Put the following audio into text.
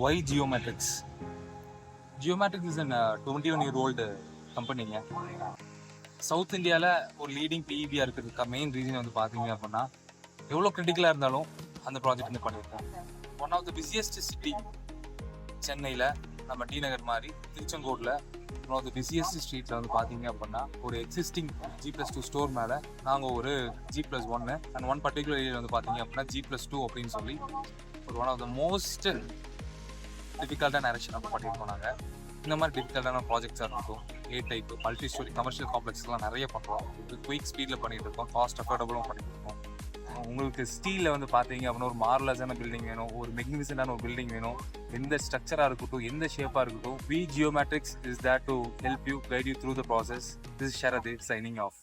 Why Geomatrix? Geomatrix is an 21-year-old கம்பெனிங்க. South இந்தியாவில் ஒரு லீடிங் பிஇபியாக இருக்கிறதுக்கு மெயின் ரீசன் வந்து பார்த்தீங்க அப்படின்னா, எவ்வளோ கிரிட்டிக்கலாக இருந்தாலும் அந்த ப்ராஜெக்ட் வந்து பண்ணியிருக்கோம். One of the busiest city சென்னையில், நம்ம டி நகர் மாதிரி திருச்செங்கோட்டில் ஒன் ஆஃப் த பிஸியஸ்ட் ஸ்ட்ரீட்டில் வந்து பார்த்தீங்க அப்படின்னா, ஒரு எக்ஸிஸ்டிங் G+2 ஸ்டோர் மேலே நாங்கள் ஒரு G+1 and one particular area வந்து பார்த்தீங்க அப்படின்னா G+2 அப்படின்னு சொல்லி ஒரு ஒன் ஆஃப் த மோஸ்ட் டிஃபிகல்ட்டான எரெக்ஷன் நம்ம பண்ணியிருக்கோம். நாங்கள் இந்த மாதிரி டிஃபிகல்ட்டான ப்ராஜெக்ட்ஸாக இருக்கட்டும், A type multi storey commercial காம்ப்ளெக்ஸ்லாம் நிறைய பண்ணுறோம். குயிக் ஸ்பீடில் பண்ணிகிட்டு இருக்கோம், காஸ்ட் அஃபோர்டபுளும் பண்ணிட்டு இருக்கோம். உங்களுக்கு ஸ்டீலில் வந்து பார்த்தீங்க அப்படின்னா ஒரு மார்லஸான பில்டிங் வேணும், ஒரு மெக்னிஃபிசண்டான ஒரு பில்டிங் வேணும், எந்த ஸ்ட்ரக்சராக இருக்கட்டும், எந்த ஷேப்பாக இருக்கட்டும், we Geomatrix is there to help you, guide you through the process. This is Sharath signing of.